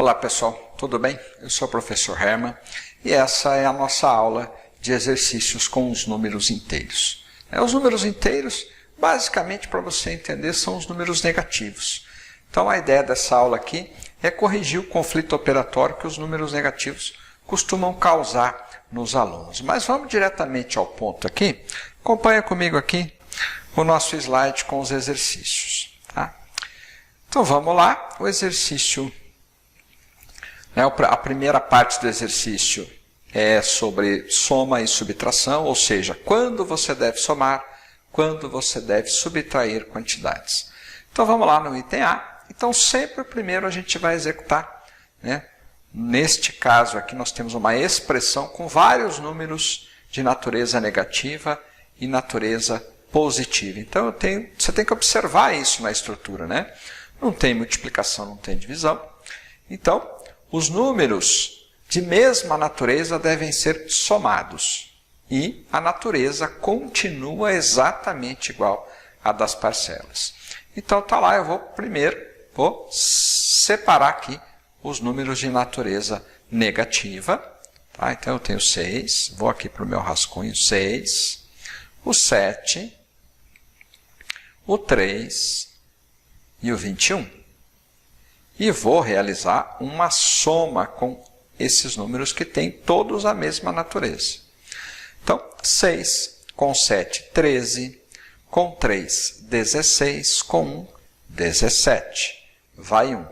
Olá pessoal, tudo bem? Eu sou o professor Herman e essa é a nossa aula de exercícios com os números inteiros. Os números inteiros, basicamente para você entender, são os números negativos. Então a ideia dessa aula aqui é corrigir o conflito operatório que os números negativos costumam causar nos alunos. Mas vamos diretamente ao ponto aqui. Acompanha comigo aqui o nosso slide com os exercícios. Tá? Então vamos lá, o exercício... A primeira parte do exercício é sobre soma e subtração, ou seja, quando você deve somar, quando você deve subtrair quantidades. Então vamos lá no item A. Então sempre primeiro a gente vai executar, neste caso aqui nós temos uma expressão com vários números de natureza negativa e natureza positiva. Então você tem que observar isso na estrutura, Não tem multiplicação, não tem divisão. Então, os números de mesma natureza devem ser somados e a natureza continua exatamente igual à das parcelas. Então tá lá, eu vou separar aqui os números de natureza negativa. Tá? Então eu tenho 6, vou aqui para o meu rascunho, 6, o 7, o 3 e o 21. E vou realizar uma soma com esses números que têm todos a mesma natureza. Então, 6 com 7, 13, com 3, 16, com 1, 17. Vai 1.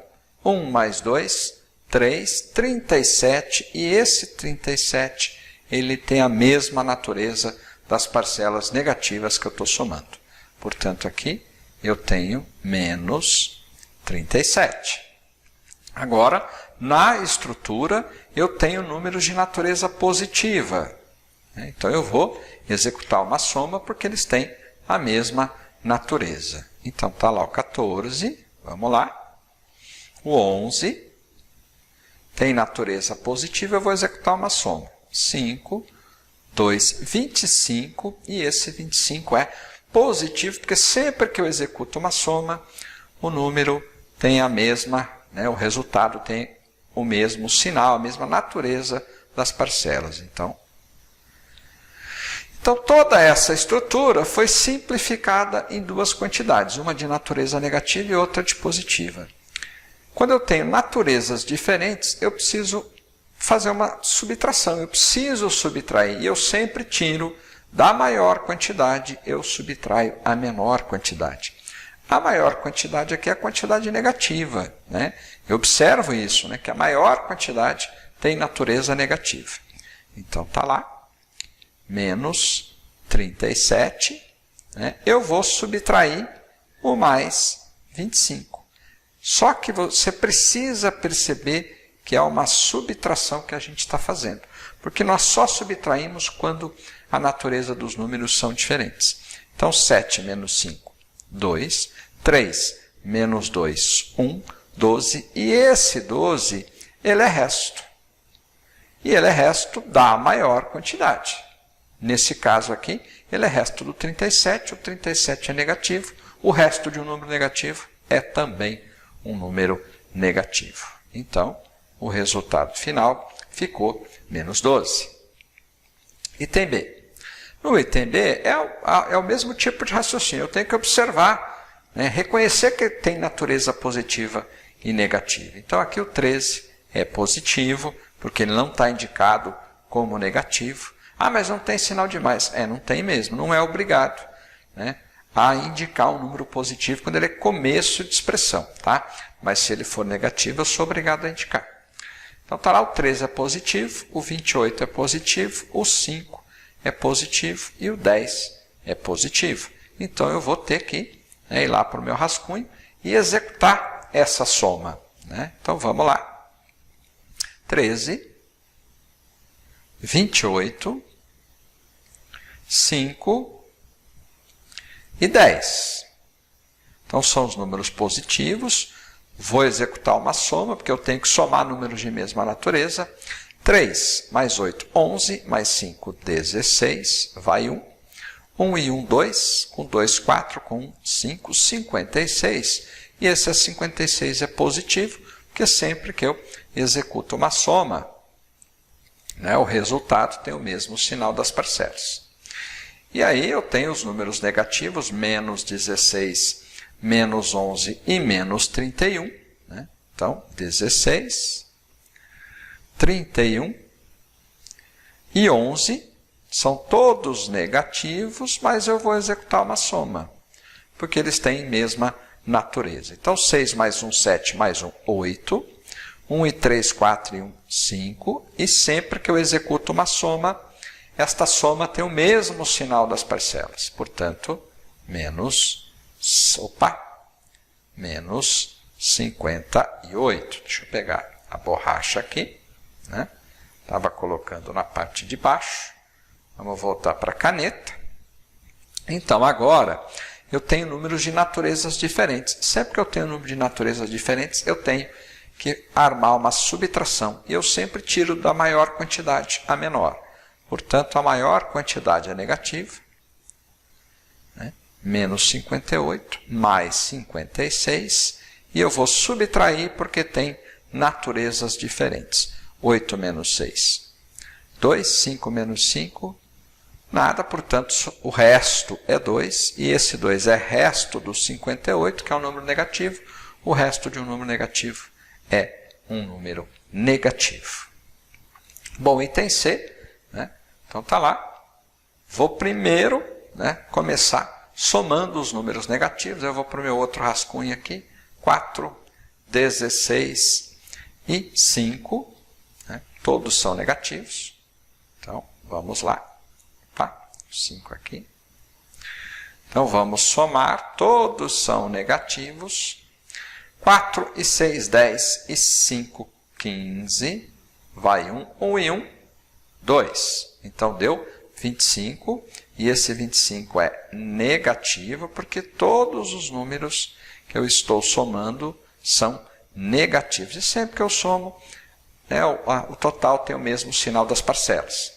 1 mais 2, 3, 37, e esse 37 ele tem a mesma natureza das parcelas negativas que eu estou somando. Portanto, aqui eu tenho menos 37. Agora, na estrutura, eu tenho números de natureza positiva. Então, eu vou executar uma soma porque eles têm a mesma natureza. Então, está lá o 14, vamos lá. O 11 tem natureza positiva, eu vou executar uma soma. 5, 2, 25, e esse 25 é positivo, porque sempre que eu executo uma soma, o número tem a mesma o resultado tem o mesmo sinal, a mesma natureza das parcelas. Então toda essa estrutura foi simplificada em duas quantidades, uma de natureza negativa e outra de positiva. Quando eu tenho naturezas diferentes, eu preciso fazer uma subtração, eu preciso subtrair, e eu sempre tiro da maior quantidade, eu subtraio a menor quantidade. A maior quantidade aqui é a quantidade negativa. Eu observo isso, que a maior quantidade tem natureza negativa. Então, está lá, menos 37. Eu vou subtrair o mais 25. Só que você precisa perceber que é uma subtração que a gente está fazendo. Porque nós só subtraímos quando a natureza dos números são diferentes. Então, 7 menos 5, 2. 3 menos 2, 1, 12. E esse 12, ele é resto. E ele é resto da maior quantidade. Nesse caso aqui, ele é resto do 37. O 37 é negativo. O resto de um número negativo é também um número negativo. Então, o resultado final ficou menos 12. Item B. No item B, é o mesmo tipo de raciocínio. Eu tenho que observar, reconhecer que tem natureza positiva e negativa. Então, aqui o 13 é positivo, porque ele não está indicado como negativo. Ah, mas não tem sinal de mais. Não tem mesmo, não é obrigado a indicar um número positivo quando ele é começo de expressão. Tá? Mas se ele for negativo, eu sou obrigado a indicar. Então, está lá, o 13 é positivo, o 28 é positivo, o 5 é positivo e o 10 é positivo. Então, eu vou ter que ir lá para o meu rascunho e executar essa soma. Então, vamos lá. 13, 28, 5 e 10. Então, são os números positivos. Vou executar uma soma, porque eu tenho que somar números de mesma natureza. 3 mais 8, 11, mais 5, 16, vai 1. 1 e 1, 2, com 2, 4, com 1, 5, 56. E esse 56 é positivo, Porque sempre que eu executo uma soma, né, o resultado tem o mesmo sinal das parcelas. E aí eu tenho os números negativos, menos 16, menos 11 e menos 31. Né? Então, 16, 31 e 11 são todos negativos, mas eu vou executar uma soma, porque eles têm a mesma natureza. Então, 6 mais 1, 7, mais 1, 8. 1 e 3, 4 e 1, 5. E sempre que eu executo uma soma, esta soma tem o mesmo sinal das parcelas. Portanto, menos 58. Deixa eu pegar a borracha aqui. Né? Estava colocando na parte de baixo. Vamos voltar para a caneta. Então, agora, eu tenho números de naturezas diferentes. Sempre que eu tenho número de naturezas diferentes, eu tenho que armar uma subtração. E eu sempre tiro da maior quantidade a menor. Portanto, a maior quantidade é negativa. Né? Menos 58, mais 56. E eu vou subtrair porque tem naturezas diferentes. 8 menos 6, 2. 5 menos 5, nada. Portanto, o resto é 2. E esse 2 é resto do 58, que é um número negativo. O resto de um número negativo é um número negativo. Bom, item C, né? Então está lá. Vou primeiro, né, começar somando os números negativos. Eu vou para o meu outro rascunho aqui. 4, 16 e 5. Né? Todos são negativos. Então, vamos lá. Opa, 5 aqui. Então, vamos somar. Todos são negativos. 4 e 6, 10 e 5, 15. Vai 1, 1 e 1, 2. Então, deu 25. E esse 25 é negativo, porque todos os números que eu estou somando são negativos. E sempre que eu somo, né, o total tem o mesmo sinal das parcelas.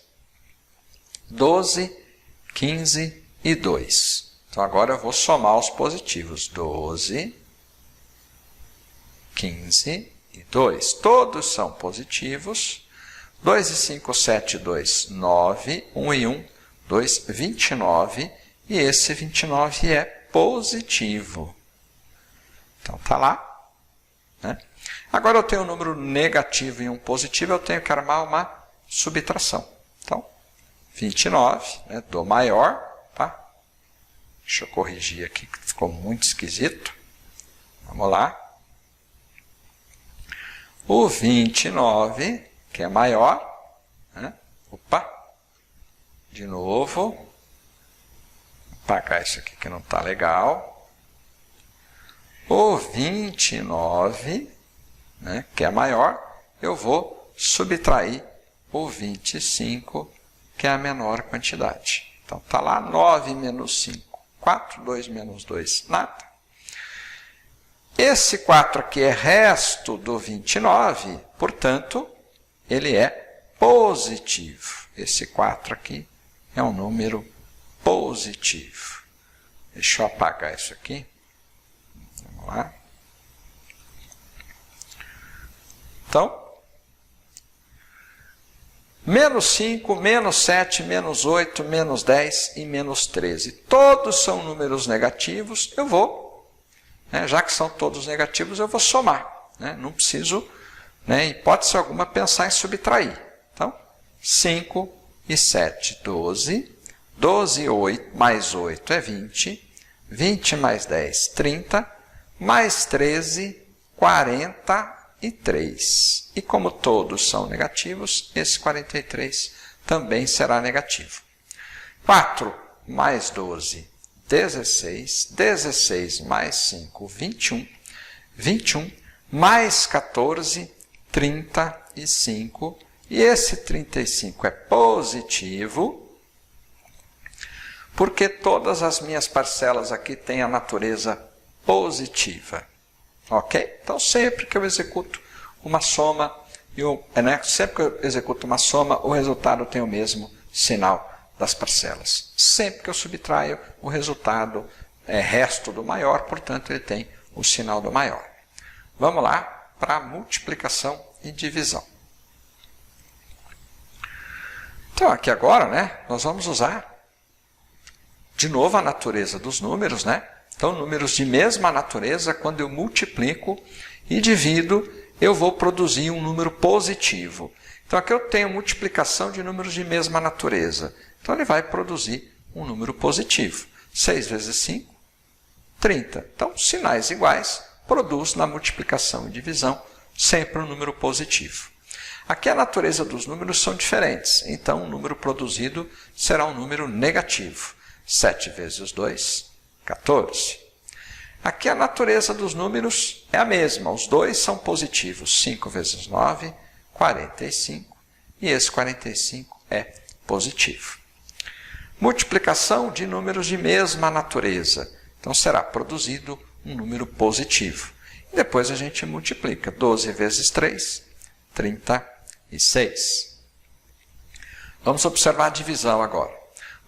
12, 15 e 2. Então, agora eu vou somar os positivos. 12, 15 e 2. Todos são positivos. 2 e 5, 7, 2, 9. 1 e 1, 2, 29. E esse 29 é positivo. Então, está lá. Né? Agora eu tenho um número negativo e um positivo, eu tenho que armar uma subtração. Então, 29, né, do maior. Tá? Deixa eu corrigir aqui, que ficou muito esquisito. Vamos lá. O 29, que é maior. Né? Opa! De novo. Vou apagar isso aqui que não está legal. O 29, né, que é maior, eu vou subtrair o 25, que é a menor quantidade. Então, está lá 9 menos 5. 4, 2 menos 2, nada. Esse 4 aqui é resto do 29, portanto, ele é positivo. Esse 4 aqui é um número positivo. Deixa eu apagar isso aqui. Vamos lá. Então, menos 5, menos 7, menos 8, menos 10 e menos 13. Todos são números negativos. Eu vou, né, já que são todos negativos, eu vou somar. Né? Não preciso, né, em hipótese alguma, pensar em subtrair. Então, 5 e 7, 12. 12 e 8, mais 8 é 20. 20 mais 10, 30. Mais 13, 43. E como todos são negativos, esse 43 também será negativo. 4 mais 12, 16. 16 mais 5, 21. 21 mais 14, 35. E esse 35 é positivo, porque todas as minhas parcelas aqui têm a natureza positiva. Ok? Então, sempre que eu executo uma soma, sempre que eu executo uma soma, o resultado tem o mesmo sinal das parcelas. Sempre que eu subtraio, o resultado é resto do maior, portanto, ele tem o sinal do maior. Vamos lá. para multiplicação e divisão. Então, aqui agora, né, nós vamos usar de novo a natureza dos números, né? Então, números de mesma natureza, quando eu multiplico e divido, eu vou produzir um número positivo. Então, aqui eu tenho multiplicação de números de mesma natureza. Então, ele vai produzir um número positivo. 6 vezes 5, 30. Então, sinais iguais produz na multiplicação e divisão sempre um número positivo. Aqui a natureza dos números são diferentes. Então, o número produzido será um número negativo. 7 vezes 2, 14. Aqui a natureza dos números é a mesma. Os dois são positivos. 5 vezes 9, 45. E esse 45 é positivo. Multiplicação de números de mesma natureza. Então, será produzido um número positivo. E depois a gente multiplica. 12 vezes 3, 36. Vamos observar a divisão agora.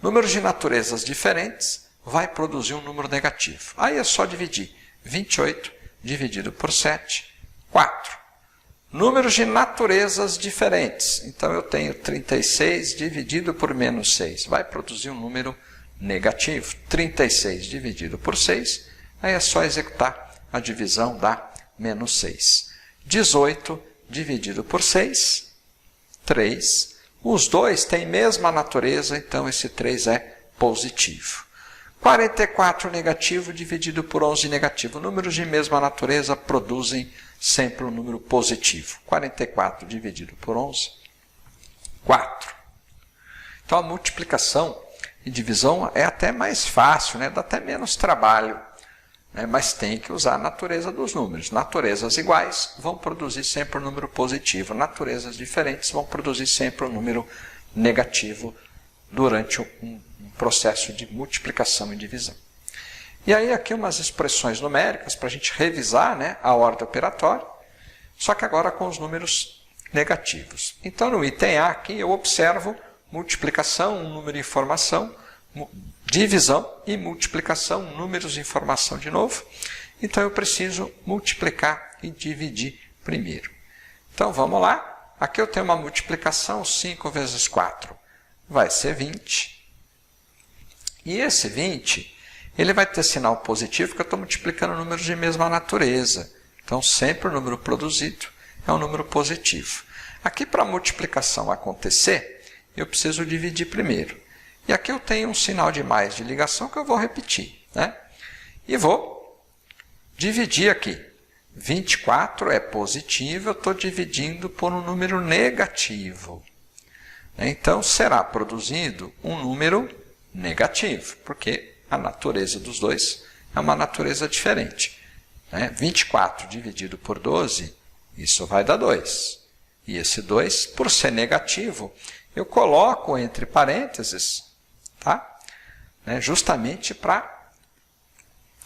Números de naturezas diferentes vai produzir um número negativo. Aí é só dividir. 28 dividido por 7, 4. Números de naturezas diferentes. Então, eu tenho 36 dividido por menos 6. Vai produzir um número negativo. 36 dividido por 6. Aí é só executar a divisão, dá menos 6. 18 dividido por 6, 3. Os dois têm mesma natureza, então esse 3 é positivo. 44 negativo dividido por 11 negativo. Números de mesma natureza produzem sempre um número positivo. 44 dividido por 11, 4. Então, a multiplicação e divisão é até mais fácil, né? Dá até menos trabalho, né? Mas tem que usar a natureza dos números. Naturezas iguais vão produzir sempre um número positivo. Naturezas diferentes vão produzir sempre um número negativo durante um processo de multiplicação e divisão. E aí aqui umas expressões numéricas para a gente revisar, né, a ordem operatória, só que agora com os números negativos. Então, no item A aqui eu observo multiplicação, um número de informação, divisão e multiplicação, números de informação de novo. Então, eu preciso multiplicar e dividir primeiro. Então, vamos lá. Aqui eu tenho uma multiplicação, 5 vezes 4 vai ser 20. E esse 20, ele vai ter sinal positivo, porque eu estou multiplicando números de mesma natureza. Então, sempre o número produzido é um número positivo. Aqui, para a multiplicação acontecer, eu preciso dividir primeiro. E aqui eu tenho um sinal de mais de ligação que eu vou repetir, né? E vou dividir aqui. 24 é positivo, eu estou dividindo por um número negativo. Então, será produzido um número negativo, porque a natureza dos dois é uma natureza diferente. 24 dividido por 12, isso vai dar 2. E esse 2, por ser negativo, eu coloco entre parênteses, tá? Justamente para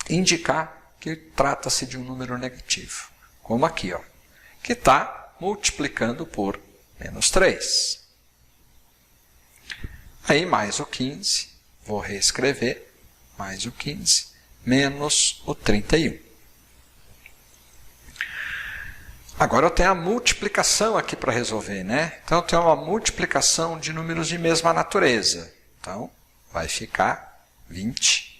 indicar que trata-se de um número negativo. Como aqui, ó, que está multiplicando por menos 3. Aí mais o 15, vou reescrever, mais o 15, menos o 31. Agora eu tenho a multiplicação aqui para resolver, né? Então eu tenho uma multiplicação de números de mesma natureza. Então vai ficar 20.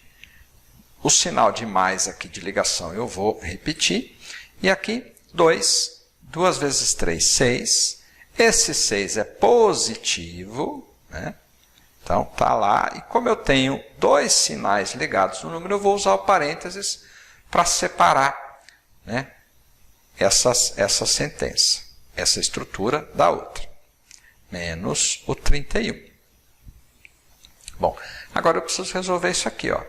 O sinal de mais aqui de ligação eu vou repetir. E aqui 2, 2 vezes 3, 6. Esse 6 é positivo, né? Então, está lá. E como eu tenho dois sinais ligados no número, eu vou usar o parênteses para separar, né, essa sentença, essa estrutura da outra. Menos o 31. Bom, agora eu preciso resolver isso aqui, ó.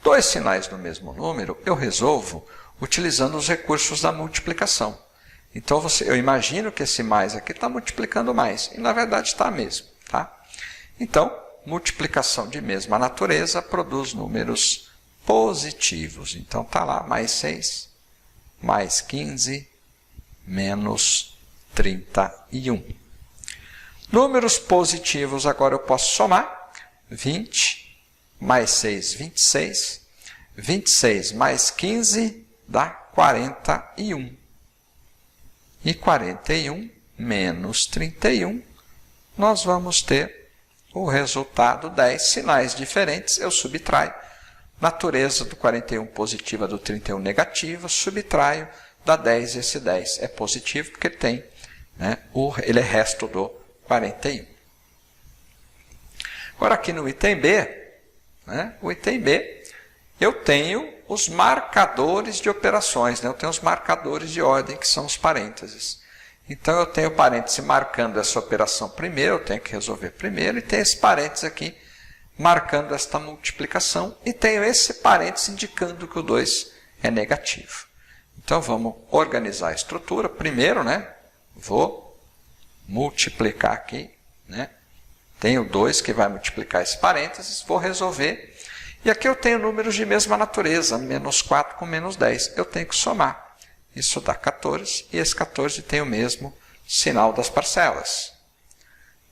Dois sinais no mesmo número, eu resolvo utilizando os recursos da multiplicação. Então, eu imagino que esse mais aqui está multiplicando mais. E, na verdade, está mesmo. Tá? Então, multiplicação de mesma natureza produz números positivos. Então, está lá, mais 6, mais 15, menos 31. Números positivos, agora eu posso somar. 20, mais 6, 26. 26 mais 15 dá 41. e 41 menos 31, nós vamos ter o resultado 10, sinais diferentes, eu subtraio. Natureza do 41 positiva, do 31 negativa, subtraio da 10, esse 10 é positivo porque tem, né, ele é resto do 41. Agora aqui no item B, né, o item B, eu tenho os marcadores de operações, né, eu tenho os marcadores de ordem, que são os parênteses. Então eu tenho o parêntese marcando essa operação primeiro, eu tenho que resolver primeiro, e tenho esse parêntese aqui marcando esta multiplicação, e tenho esse parêntese indicando que o 2 é negativo. Então, vamos organizar a estrutura. Primeiro, né, vou multiplicar aqui, né, tenho 2 que vai multiplicar esse parênteses, vou resolver. E aqui eu tenho números de mesma natureza, menos 4 com menos 10. Eu tenho que somar. Isso dá 14, e esse 14 tem o mesmo sinal das parcelas.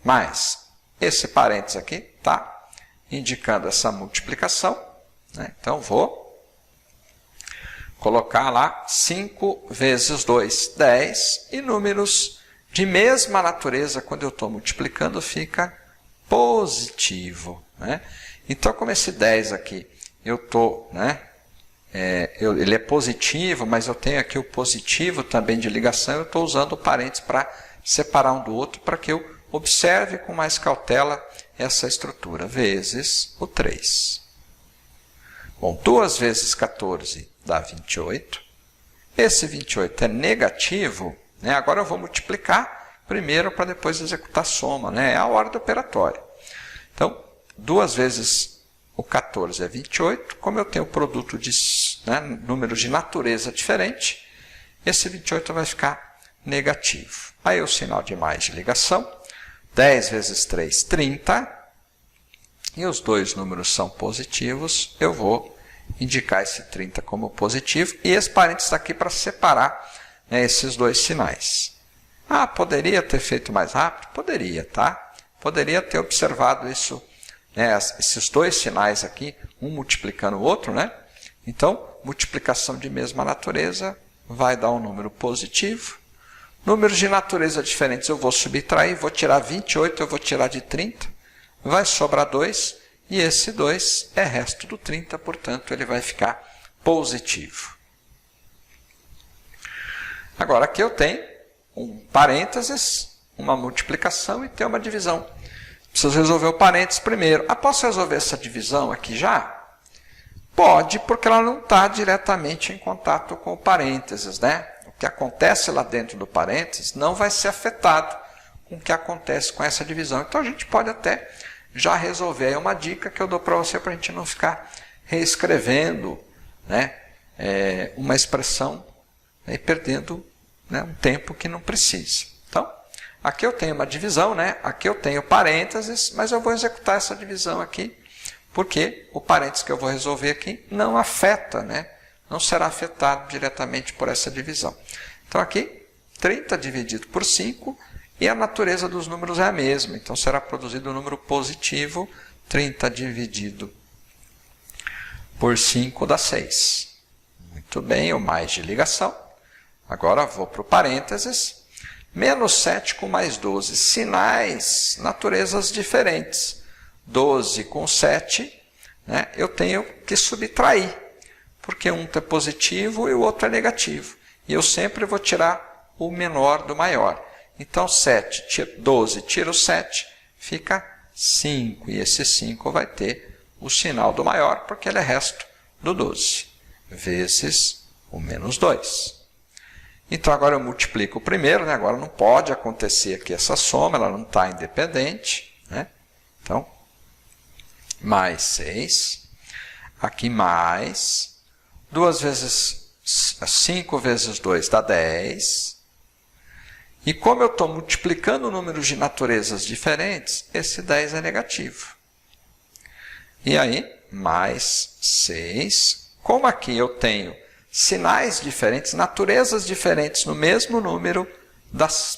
Mas esse parênteses aqui está indicando essa multiplicação, né? Então, vou colocar lá 5 vezes 2, 10, e números de mesma natureza, quando eu estou multiplicando, fica positivo, né? Então, como esse 10 aqui, eu estou, né, ele é positivo, mas eu tenho aqui o positivo também de ligação, eu estou usando o parênteses para separar um do outro, para que eu observe com mais cautela essa estrutura, vezes o 3. Bom, 2 vezes 14 dá 28. Esse 28 é negativo, né? Agora eu vou multiplicar primeiro para depois executar a soma, né? É a ordem operatória. Então, 2 vezes o 14 é 28. Como eu tenho produto de, né, números de natureza diferente, esse 28 vai ficar negativo. Aí o sinal de mais de ligação. 10 vezes 3, 30. E os dois números são positivos. Eu vou indicar esse 30 como positivo. E esse parênteses está aqui para separar, né, esses dois sinais. Ah, poderia ter feito mais rápido? Poderia, tá? Poderia ter observado isso, né, esses dois sinais aqui, um multiplicando o outro, né? Então, multiplicação de mesma natureza vai dar um número positivo. Números de natureza diferentes eu vou subtrair, vou tirar 28, eu vou tirar de 30, vai sobrar 2, e esse 2 é resto do 30, portanto, ele vai ficar positivo. Agora, aqui eu tenho um parênteses, uma multiplicação e tenho uma divisão. Preciso resolver o parênteses primeiro. Ah, posso resolver essa divisão aqui já? Pode, porque ela não está diretamente em contato com o parênteses, né? O que acontece lá dentro do parênteses não vai ser afetado com o que acontece com essa divisão. Então, a gente pode até já resolver. É uma dica que eu dou para você para a gente não ficar reescrevendo, né, uma expressão, né, e perdendo, né, um tempo que não precisa. Então, aqui eu tenho uma divisão, né? Aqui eu tenho parênteses, mas eu vou executar essa divisão aqui, porque o parênteses que eu vou resolver aqui não afeta, né? Não será afetado diretamente por essa divisão. Então, aqui, 30 dividido por 5, e a natureza dos números é a mesma. Então, será produzido um número positivo, 30 dividido por 5 dá 6. Muito bem, o mais de ligação. Agora, vou para o parênteses. Menos 7 com mais 12. Sinais, naturezas diferentes. 12 com 7, né, eu tenho que subtrair, porque um é positivo e o outro é negativo. E eu sempre vou tirar o menor do maior. Então, 12 tira o 7, fica 5. E esse 5 vai ter o sinal do maior, porque ele é resto do 12, vezes o menos 2. Então, agora eu multiplico o primeiro, né? Agora não pode acontecer aqui essa soma, ela não está independente, né? Então, mais 6, aqui mais, 5 vezes 2 dá 10, e como eu estou multiplicando números de naturezas diferentes, esse 10 é negativo. E aí, mais 6, como aqui eu tenho sinais diferentes, naturezas diferentes no mesmo número,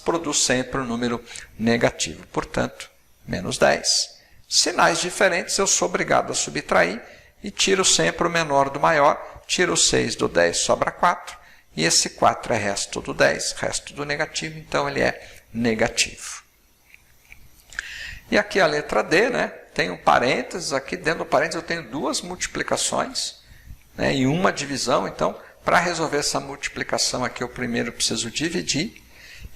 produz sempre um número negativo, portanto, menos 10. Sinais diferentes, eu sou obrigado a subtrair e tiro sempre o menor do maior. Tiro 6 do 10, sobra 4. E esse 4 é resto do 10, resto do negativo, então ele é negativo. E aqui a letra D, né? Tem um parênteses, aqui dentro do parênteses eu tenho duas multiplicações, né, e uma divisão. Então, para resolver essa multiplicação aqui, eu primeiro preciso dividir,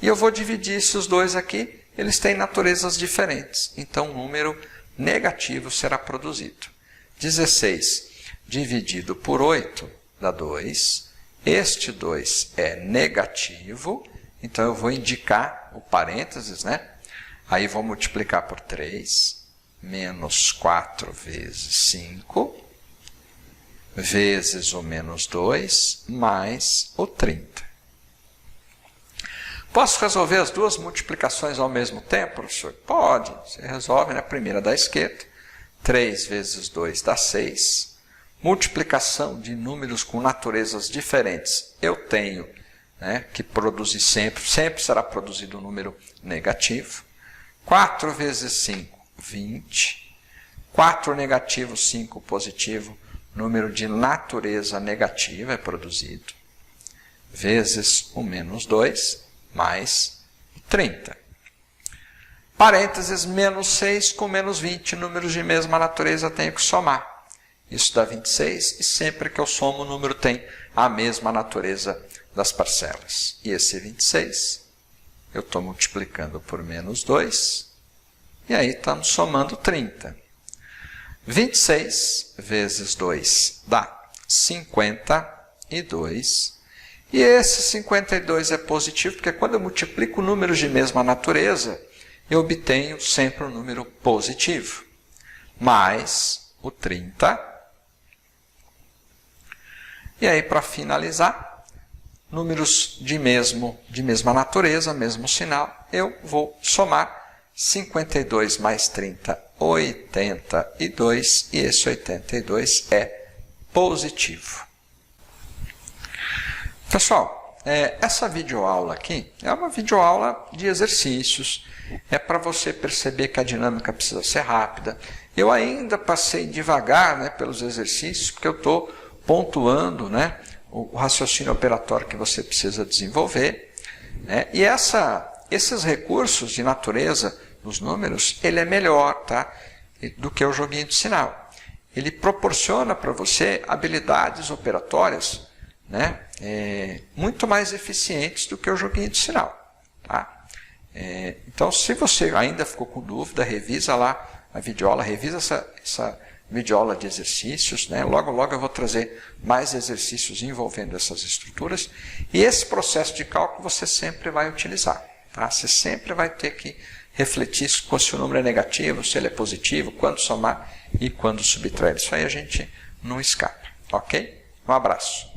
e eu vou dividir esses dois aqui, eles têm naturezas diferentes, então um número negativo será produzido. 16 dividido por 8 dá 2, este 2 é negativo, então eu vou indicar o parênteses, né? Aí vou multiplicar por 3, menos 4 vezes 5, vezes o menos 2, mais o 30. Posso resolver as duas multiplicações ao mesmo tempo, professor? Pode. Você resolve na primeira da esquerda. 3 vezes 2 dá 6. Multiplicação de números com naturezas diferentes. Eu tenho, né, que produzir sempre será produzido um número negativo. 4 vezes 5, 20. 4 negativo, 5 positivo. Número de natureza negativa é produzido. Vezes o menos 2, mais 30. Parênteses, menos 6 com menos 20. Números de mesma natureza tenho que somar. Isso dá 26, e sempre que eu somo, o número tem a mesma natureza das parcelas. E esse 26, eu estou multiplicando por menos 2, e aí estamos somando 30. 26 vezes 2 dá 52, e esse 52 é positivo, porque quando eu multiplico números de mesma natureza, eu obtenho sempre um número positivo. Mais o 30. E aí, para finalizar, números de mesma natureza, mesmo sinal, eu vou somar 52 mais 30, 82, e esse 82 é positivo. Pessoal, essa videoaula aqui é uma videoaula de exercícios, é para você perceber que a dinâmica precisa ser rápida. Eu ainda passei devagar, né, pelos exercícios, porque eu estou pontuando, né, o raciocínio operatório que você precisa desenvolver, né, e esses recursos de natureza dos números, ele é melhor, tá, do que o joguinho de sinal. Ele proporciona para você habilidades operatórias, né, muito mais eficientes do que o joguinho de sinal. Tá? Então, se você ainda ficou com dúvida, revisa lá a videoaula, revisa essa videoaula de exercícios, né? Logo, logo eu vou trazer mais exercícios envolvendo essas estruturas, e esse processo de cálculo você sempre vai utilizar. Tá? Você sempre vai ter que refletir se o número é negativo, se ele é positivo, quando somar e quando subtrair. Isso aí a gente não escapa. Ok? Um abraço.